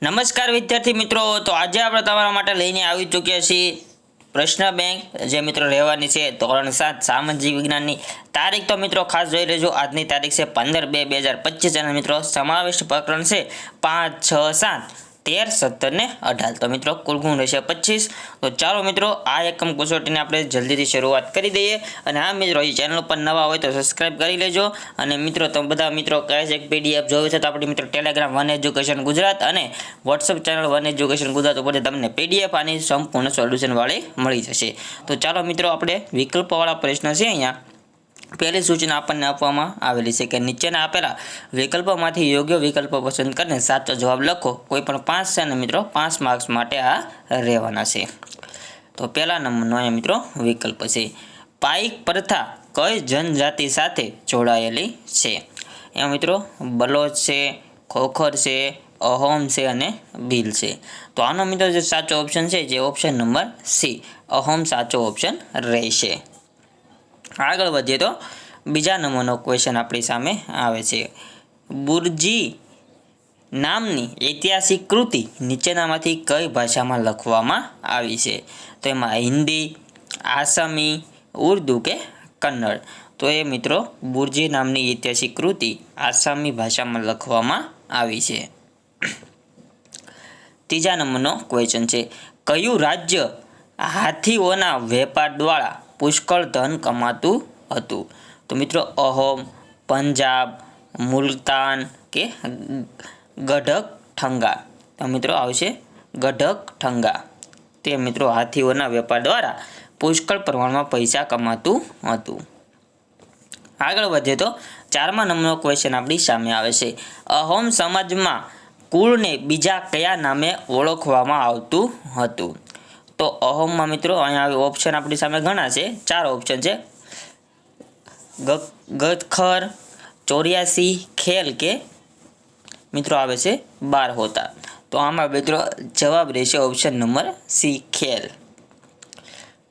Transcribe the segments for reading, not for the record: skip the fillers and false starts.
નમસ્કાર વિદ્યાર્થી મિત્રો, તો આજે આપણે તમારા માટે લઈને આવી ચૂક્યા છીએ પ્રશ્ન બેંક, જે મિત્રો રહેવાની છે ધોરણ 7 સામાજિક વિજ્ઞાનની તારીખ. તો મિત્રો ખાસ જોઈ લેજો, આજની તારીખ છે 15/2/2025 અને મિત્રો સમાવિષ્ટ પ્રકરણ છે 5, 6, 7, 13, 17 ને 18. તો મિત્રો કુલ ગુણ રહેશે 25. તો ચાલો મિત્રો આ એકમ કસોટીને આપણે જલ્દીથી શરૂઆત કરી દઈએ. અને આ મિત્રો એ ચેનલ પર નવા હોય તો સબસ્ક્રાઇબ કરી લેજો. અને મિત્રો તમે બધા મિત્રો કહે છે કે પીડીએફ જોવે છે, તો આપણી મિત્રો ટેલિગ્રામ વન એજ્યુકેશન ગુજરાત અને WhatsApp channel one education Gujarat ઉપર તમને પીડીએફ આની સંપૂર્ણ સોલ્યુશન વાળી મળી જશે. તો ચાલો મિત્રો આપણે વિકલ્પવાળા પ્રશ્ન છે. અહીંયા પહેલી સૂચના આપણને આપવામાં આવેલી છે કે નીચેના આપેલા વિકલ્પોમાંથી યોગ્ય વિકલ્પ પસંદ કરીને સાચો જવાબ લખો. કોઈ પણ 5 છે અને મિત્રો 5 માર્ક્સ માટે આ રહેવાના છે. તો પહેલા નંબરનો અહીંયા મિત્રો વિકલ્પ છે પાઈક પ્રથા કઈ જનજાતિ સાથે જોડાયેલી છે. એમાં મિત્રો બલોચ છે, ખોખર છે, અહોમ છે અને ભીલ છે. તો આનો મિત્રો જે સાચો ઓપ્શન છે જે ઓપ્શન નંબર સી અહોમ સાચો ઓપ્શન રહેશે. આગળ વધીએ તો બીજા નંબરનો ક્વેશ્ચન આપણી સામે આવે છે. બુર્જી નામની ઐતિહાસિક કૃતિ નીચેનામાંથી કઈ ભાષામાં લખવામાં આવી છે. તો એમાં હિન્દી, આસામી, ઉર્દુ કે કન્નડ. તો એ મિત્રો બુર્જી નામની ઐતિહાસિક કૃતિ આસામી ભાષામાં લખવામાં આવી છે. ત્રીજા નંબરનો ક્વેશ્ચન છે કયું રાજ્ય હાથીઓના વેપાર દ્વારા પુષ્કળ ધન કમાતું હતું. તો મિત્રો અહોમ, પંજાબ, મુલતાન કે ગઢકઠંગા. તો મિત્રો આવશે ગઢકઠંગા. તે મિત્રો હાથીઓના વેપાર દ્વારા પુષ્કળ પ્રમાણમાં પૈસા કમાતું હતું. આગળ વધીએ તો 4મા નંબરનો ક્વેશ્ચન આપણી સામે આવે છે અહોમ સમાજમાં કુળને બીજા કયા નામે ઓળખવામાં આવતું હતું. તો અહોમમાં મિત્રો અહીંયા ઓપ્શન આપણી સામે ઘણા છે, 4 ઓપ્શન છે ગદખર, 84, ખેલ કે મિત્રો આવે છે 12 હોતા. તો આમાં મિત્રો જવાબ રહેશે ઓપ્શન નંબર સી ખેલ.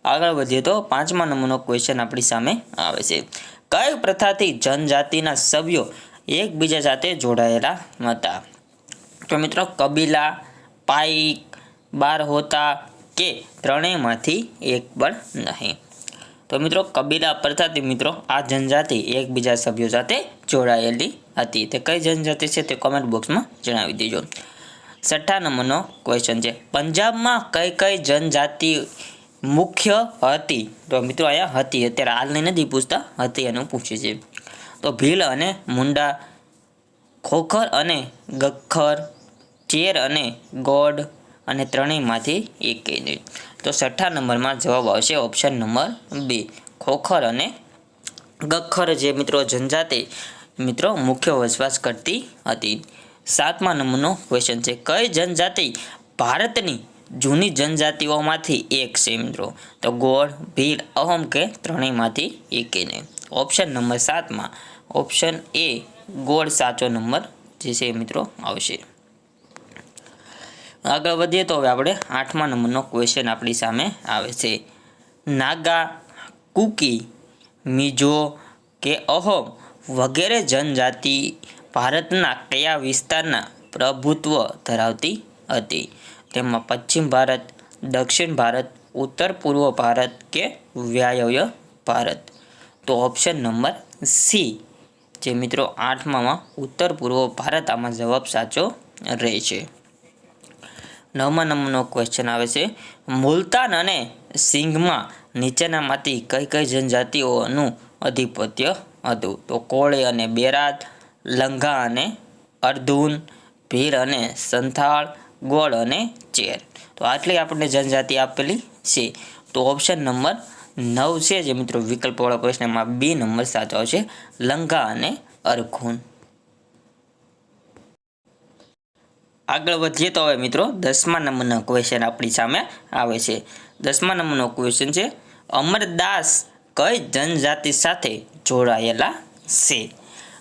આગળ વધીએ તો 5મા નંબરનો ક્વેશ્ચન આપણી સામે આવે છે કઈ પ્રથાથી જનજાતિના સભ્યો એકબીજા સાથે જોડાયેલા હતા. તો મિત્રો કબીલા, પાઈક, 12 હોતા કે ત્રણેયમાંથી એક પણ નહીં. તો મિત્રો કબીલા પ્રથાથી મિત્રો આ જનજાતિ એકબીજા સભ્યો સાથે જોડાયેલી હતી. તે કઈ જનજાતિ છે તે કોમેન્ટ બોક્સમાં જણાવી દેજો. 6થા નંબરનો ક્વેશ્ચન છે પંજાબમાં કઈ કઈ જનજાતિ મુખ્ય હતી. તો મિત્રો અહીંયા હતી, અત્યારે હાલની નથી પૂછતા, હતી એનું પૂછે છે. તો ભીલ અને મુંડા, ખોખર અને ગખ્ખર, ચેર અને ગોડ અને ત્રણેયમાંથી એક નહીં. તો 6થા નંબરમાં જવાબ આવશે ઓપ્શન નંબર બી ખોખર અને ગખ્ખર, જે મિત્રો જનજાતિ મિત્રો મુખ્ય વસવાટ કરતી હતી. 7મા નંબરનો ક્વેશ્ચન છે કઈ જનજાતિ ભારતની જૂની જનજાતિઓમાંથી એક છે મિત્રો. તો ગોળ, ભીલ, અહોમ કે ત્રણેયમાંથી એક નહીં. ઓપ્શન નંબર 7માં ઓપ્શન એ ગોળ સાચો નંબર જે છે મિત્રો આવશે. આગળ વધીએ તો હવે આપણે 8મા નંબરનો ક્વેશ્ચન આપણી સામે આવે છે નાગા, કુકી, મિઝો કે અહોમ વગેરે જનજાતિ ભારતના કયા વિસ્તારના પ્રભુત્વ ધરાવતી હતી. તેમાં પશ્ચિમ ભારત, દક્ષિણ ભારત, ઉત્તર પૂર્વ ભારત કે વાયવ્ય ભારત. તો ઓપ્શન નંબર સી જે મિત્રો 8મામાં ઉત્તર પૂર્વ ભારત આમાં જવાબ સાચો રહેશે. 9મા નંબરનો ક્વેશ્ચન આવે છે મુલતાન અને સિંઘમાં નીચેનામાંથી કઈ કઈ જનજાતિઓનું આધિપત્ય હતું. તો કોળે અને બેરાત, લંઘા અને અર્ધૂન, ભીલ અને સંથાળ, ગોળ અને ચેર. તો આટલી આપણને જનજાતિ આપેલી છે. તો ઓપ્શન નંબર 9 છે જે મિત્રો વિકલ્પવાળા પ્રશ્નમાં બી નંબર સાચો આવશે, લંઘા અને અરખૂન. આગળ વધીએ તો હવે મિત્રો 10મા નંબરનો ક્વેશ્ચન આપણી સામે આવે છે. 10મા નંબરનો ક્વેશ્ચન છે અમરદાસ કઈ જનજાતિ સાથે જોડાયેલા છે.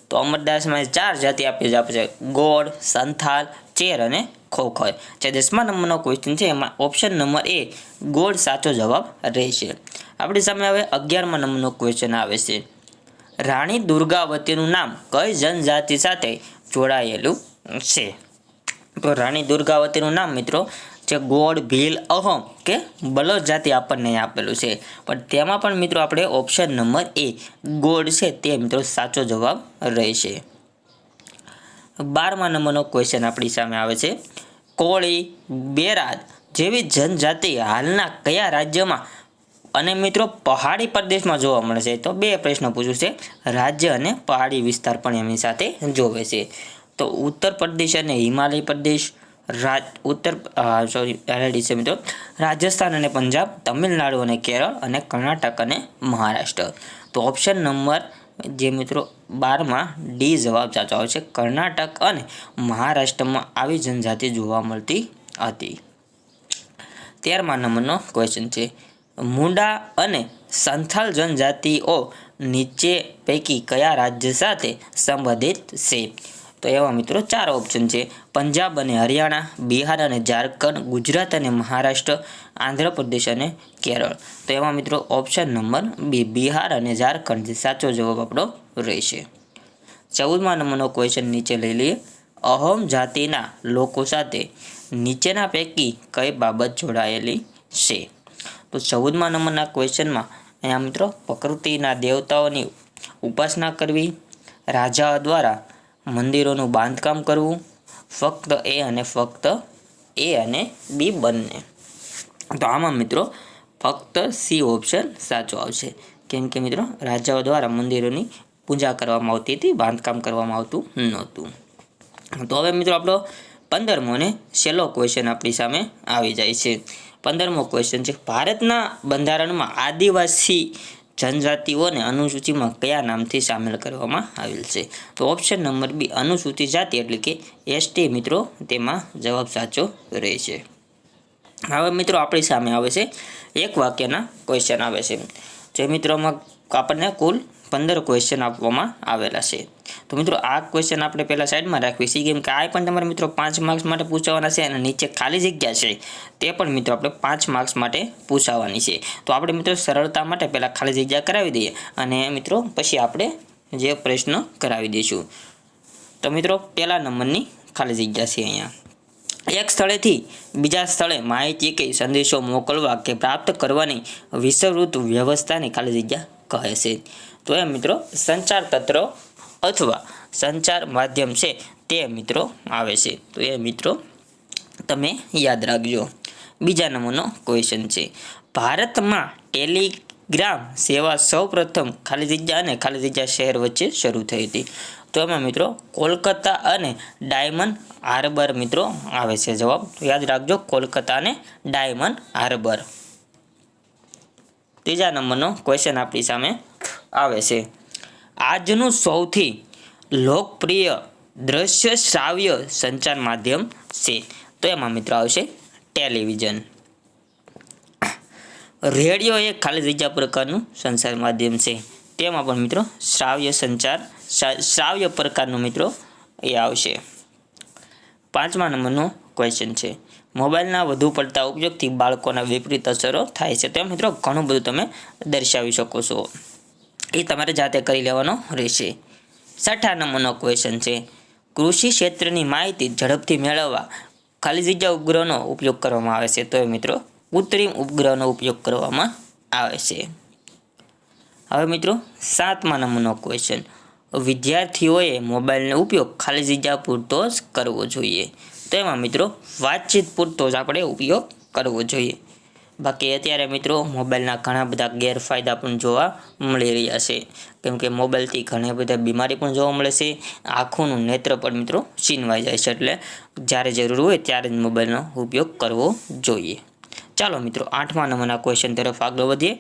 તો અમરદાસમાં 4 જાતિ આપી છે ગોળ, સંથાલ, ચેર અને ખોખર. જે 10મા નંબરનો ક્વેશ્ચન છે એમાં ઓપ્શન નંબર એ ગોળ સાચો જવાબ રહેશે. આપણી સામે હવે 11મા નંબરનો ક્વેશ્ચન આવે છે રાણી દુર્ગાવતીનું નામ કઈ જનજાતિ સાથે જોડાયેલું છે. તો રાણી દુર્ગાવતીનું નામ મિત્રો જે ગોળ ભીલ અહમ કે બલોચ જાતિ આપણને આપેલું છે, પણ તેમાં પણ મિત્રો આપણે ઓપ્શન નંબર એ ગોળ છે તે મિત્રો સાચો જવાબ રહેશે. 12મા નંબરનો ક્વેશ્ચન આપણી સામે આવે છે. કોળી, બેરાદ જેવી જનજાતિ હાલના કયા રાજ્યમાં અને મિત્રો પહાડી પ્રદેશમાં જોવા મળે છે? તો બે પ્રશ્ન પૂછ્યું છે, રાજ્ય અને પહાડી વિસ્તાર પણ એમની સાથે જોવે છે. તો ઉત્તર પ્રદેશ અને હિમાલય પ્રદેશ, મિત્રો રાજસ્થાન અને પંજાબ, તમિલનાડુ અને કેરળ અને કર્ણાટક અને મહારાષ્ટ્ર. તો ઓપ્શન નંબર જે મિત્રો 12માં ડી જવાબ સાચો આવશે. કર્ણાટક અને મહારાષ્ટ્રમાં આવી જનજાતિ જોવા મળતી હતી. 13મા નંબરનો ક્વેશ્ચન છે, મુંડા અને સંથાલ જનજાતિઓ નીચે પૈકી કયા રાજ્ય સાથે સંબંધિત છે? તો એવા મિત્રો 4 ઓપ્શન છે, પંજાબ અને હરિયાણા, બિહાર અને ઝારખંડ, ગુજરાત અને મહારાષ્ટ્ર, આંધ્રપ્રદેશ અને કેરળ. તો એમાં મિત્રો ઓપ્શન નંબર બી બિહાર અને ઝારખંડ જે સાચો જવાબ આપણો રહેશે. 14મા નંબરનો ક્વેશ્ચન નીચે લઈ લઈએ. અહોમ જાતિના લોકો સાથે નીચેના પૈકી કઈ બાબત જોડાયેલી છે? તો 14મા નંબરના ક્વેશ્ચનમાં અહીંયા મિત્રો પ્રકૃતિના દેવતાઓની ઉપાસના કરવી, રાજાઓ દ્વારા મંદિરોનું બાંધકામ કરવું, ફક્ત એ અને બી બંને. તો આમાં મિત્રો ફક્ત સી ઓપ્શન સાચો આવશે, કેમ કે મિત્રો રાજાઓ દ્વારા મંદિરોની પૂજા કરવામાં આવતી હતી, બાંધકામ કરવામાં આવતું નહોતું. તો હવે મિત્રો આપણો 15મો અને છેલ્લો ક્વેશ્ચન આપણી સામે આવી જાય છે. 15મો ક્વેશ્ચન છે, ભારતના બંધારણમાં આદિવાસી જનજાતિઓને અનુસૂચિમાં કયા નામથી સામેલ કરવામાં આવેલ છે? તો ઓપ્શન નંબર બી અનુસૂચિત જાતિ એટલે કે એસટી મિત્રો તેમાં જવાબ સાચો રહેશે. હવે મિત્રો આપણી સામે આવે છે એક વાક્યના ક્વેશ્ચન આવે છે. જે મિત્રોમાં આપણને કુલ 15 ક્વેશ્ચન આપવામાં આવેલા છે. તો મિત્રો આ ક્વેશ્ચન આપણે પહેલા સાઈડમાં રાખવી છે, કેમ કે આ પણ તમારે મિત્રો 5 માર્ક્સ માટે પૂછાવાના છે અને નીચે ખાલી જગ્યા છે તે પણ મિત્રો આપણે 5 માર્ક્સ માટે પૂછાવાની છે. તો આપણે મિત્રો સરળતા માટે પહેલા ખાલી જગ્યા કરાવી દઈએ અને મિત્રો પછી આપણે જે પ્રશ્ન કરાવી દઈશું. તો મિત્રો પહેલા નંબરની ખાલી જગ્યા છે અહીંયા. એક સ્થળેથી બીજા સ્થળે માહિતી કે સંદેશો મોકલવા કે પ્રાપ્ત કરવાની વિષવવૃત્ત વ્યવસ્થાની ખાલી જગ્યા કહે છે. તો એ મિત્રો સંચાર તંત્ર અથવા સંચાર માધ્યમ છે તે મિત્રો આવે છે. તો એ મિત્રો તમે યાદ રાખજો. બીજા નંબરનો ક્વેશ્ચન છે, ભારતમાં ટેલિગ્રામ સેવા સૌપ્રથમ ખાલી જગ્યા અને ખાલી જગ્યા શહેર વચ્ચે શરૂ થઈ હતી? તો એમાં મિત્રો કોલકાતા અને ડાયમંડ હાર્બર મિત્રો આવે છે જવાબ. યાદ રાખજો, કોલકાતા અને ડાયમંડ હાર્બર. ત્રીજા નંબરનો ક્વેશ્ચન આપણી સામે આવે છે, આજનું સૌથી લોકપ્રિય દ્રશ્ય શ્રાવ્ય સંચાર માધ્યમ છે? તો એમાં મિત્રો આવશે ટેલિવિઝન. રેડિયો એક ખાલી જગ્યા પ્રકારનું સંચાર માધ્યમ છે, તેમાં પણ મિત્રો શ્રાવ્ય પ્રકારનું મિત્રો એ આવશે. 5મા નંબરનો ક્વેશ્ચન છે, મોબાઈલના વધુ પડતા ઉપયોગથી બાળકોના વિપરીત અસરો થાય છે? તો મિત્રો ઘણું બધું તમે દર્શાવી શકો છો, એ તમારે જાતે કરી લેવાનો રહેશે. 6થા નંબરનો ક્વેશ્ચન છે, કૃષિ ક્ષેત્રની માહિતી ઝડપથી મેળવવા ખાલી જગ્યા ઉપગ્રહનો ઉપયોગ કરવામાં આવે છે? તો મિત્રો કૃત્રિમ ઉપગ્રહનો ઉપયોગ કરવામાં આવે છે. હવે મિત્રો 7મા નંબરનો ક્વેશ્ચન, વિદ્યાર્થીઓએ મોબાઈલનો ઉપયોગ ખાલી જગ્યા પૂરતો જ કરવો જોઈએ? તો એમાં મિત્રો વાતચીત પૂરતો જ આપણે ઉપયોગ કરવો જોઈએ. બાકી અત્યારે મિત્રો મોબાઈલના ઘણા બધા ગેરફાયદા પણ જોવા મળી રહ્યા છે, કેમ કે મોબાઈલથી ઘણી બધા બીમારી પણ જોવા મળે છે. આંખોનું નેત્ર પણ મિત્રો છીનવાઈ જાય છે, એટલે જ્યારે જરૂર હોય ત્યારે જ મોબાઈલનો ઉપયોગ કરવો જોઈએ. ચાલો મિત્રો 8મા નંબરના ક્વેશ્ચન તરફ આગળ વધીએ.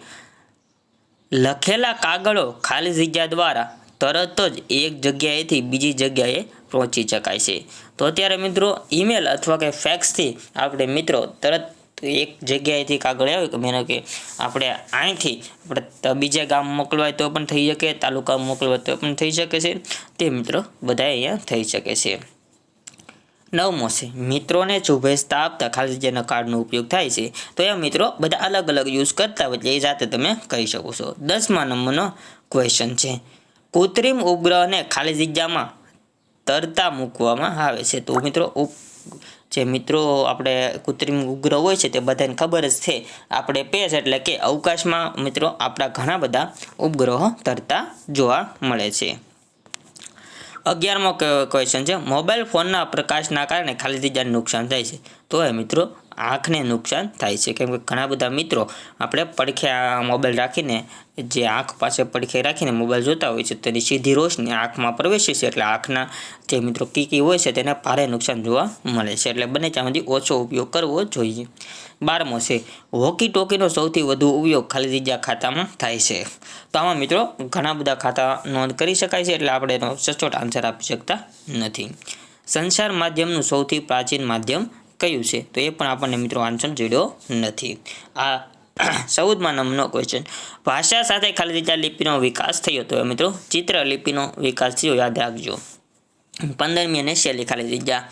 લખેલા કાગળો ખાલી જગ્યા દ્વારા તરત જ એક જગ્યાએથી બીજી જગ્યાએ પહોંચી શકાય છે? તો અત્યારે મિત્રો ઈમેલ અથવા કે ફેક્સથી આપણે મિત્રો તરત એક જગ્યાએથી કાગળ આવે કે મેં કે આપણે અહીંથી આપણે બીજા ગામ મોકલવાય તો પણ થઈ શકે, તાલુકા મોકલવાય તો પણ થઈ શકે છે. તે મિત્રો બધા અહીંયા થઈ શકે છે. 9મો છે, મિત્રોને શુભેચ્છા આપતા ખાલી જગ્યાના કાર્ડનો ઉપયોગ થાય છે? તો એ મિત્રો બધા અલગ અલગ યુઝ કરતા હોય એટલે એ જાતે તમે કરી શકો છો. 10મા નંબરનો ક્વેશ્ચન છે, કૃત્રિમ ઉપગ્રહને ખાલી જગ્યામાં તરતા મૂકવામાં આવે છે? તો મિત્રો જે મિત્રો આપણે કૃત્રિમ ઉપગ્રહ હોય છે તે બધાને ખબર જ છે. આપણે પેસ એટલે કે અવકાશમાં મિત્રો આપણા ઘણા બધા ઉપગ્રહો તરતા જોવા મળે છે. 11મો ક્વેશ્ચન છે, મોબાઈલ ફોનના પ્રકાશના કારણે ખાલી જગ્યાને નુકસાન થાય છે. તો એ મિત્રો આંખને નુકસાન થાય છે, કેમ કે ઘણા બધા મિત્રો આપણે પડખે મોબાઈલ રાખીને જે આંખ પાસે પડખે રાખીને મોબાઈલ જોતા હોય છે, તેની સીધી રોશની આંખમાં પ્રવેશે છે, એટલે આંખના જે મિત્રો કીકી હોય છે તેને ભારે નુકસાન જોવા મળે છે. એટલે બને ત્યાં સુધી ઓછો ઉપયોગ કરવો જોઈએ. 12મો છે, વોકી ટોકીનો સૌથી વધુ ઉપયોગ ખાલી જગ્યા ખાતામાં થાય છે. તો આમાં મિત્રો ઘણા બધા ખાતા નોંધ કરી શકાય છે, એટલે આપણે એનો સચોટ આન્સર આપી શકતા નથી. સંચાર માધ્યમનું સૌથી પ્રાચીન માધ્યમ કયું છે? તો એ પણ આપણને મિત્રો આન્સર જોડ્યો નથી. આ 14મા નંબરનો ક્વેશ્ચન, ભાષા સાથે ખાલી જગ્યા લિપિનો વિકાસ થયો. તો મિત્રો ચિત્ર લિપિનો વિકાસ થયો, યાદ રાખજો. 15મી અને છેલ્લી ખાલી જગ્યા,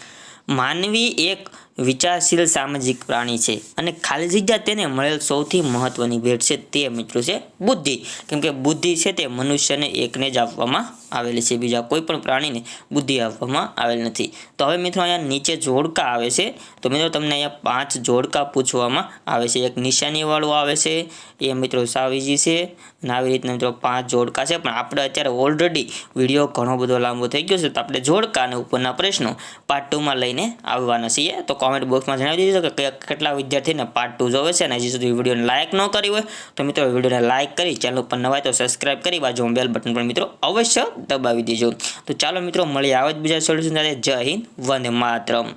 માનવી એક વિચારશીલ સામાજિક પ્રાણી છે અને ખાલી જગ્યા તેને મળેલ સૌથી મહત્વની ભેટ છે તે મિત્રો છે બુદ્ધિ. કેમ કે બુદ્ધિ છે તે મનુષ્યને એકને જ આપવામાં આવેલી છે, બીજા કોઈ પણ પ્રાણીને બુદ્ધિ આપવામાં આવેલ નથી. તો હવે મિત્રો અહીંયા નીચે જોડકા આવે છે. તો મિત્રો તમને અહીંયા 5 જોડકા પૂછવામાં આવે છે. એક નિશાનીવાળું આવે છે, એ મિત્રો સાવ ઈઝી છે. અને આવી રીતના મિત્રો 5 જોડકા છે, પણ આપણે અત્યારે ઓલરેડી વિડીયો ઘણો બધો લાંબો થઈ ગયો છે, તો આપણે જોડકા અને ઉપરના પ્રશ્નો પાર્ટ 2માં લઈને આવવાના છીએ. તો કોમેન્ટ બોક્સમાં જણાવી દીધો કે કેટલા વિદ્યાર્થીને પાર્ટ 2 જોવે છે, અને હજી સુધી વિડીયોને લાઇક ન કરી હોય તો મિત્રો વિડીયોને લાઇક કરી, ચેનલ પર નવા તો સબસ્ક્રાઇબ કરી, બાજુમાં બેલ બટન પર મિત્રો અવશ્ય દબાવી દેજો. તો ચાલો મિત્રો મળીએ આવા જ બીજા સોલ્યુશન સાથે. જય હિન્દ, વંદે માતરમ.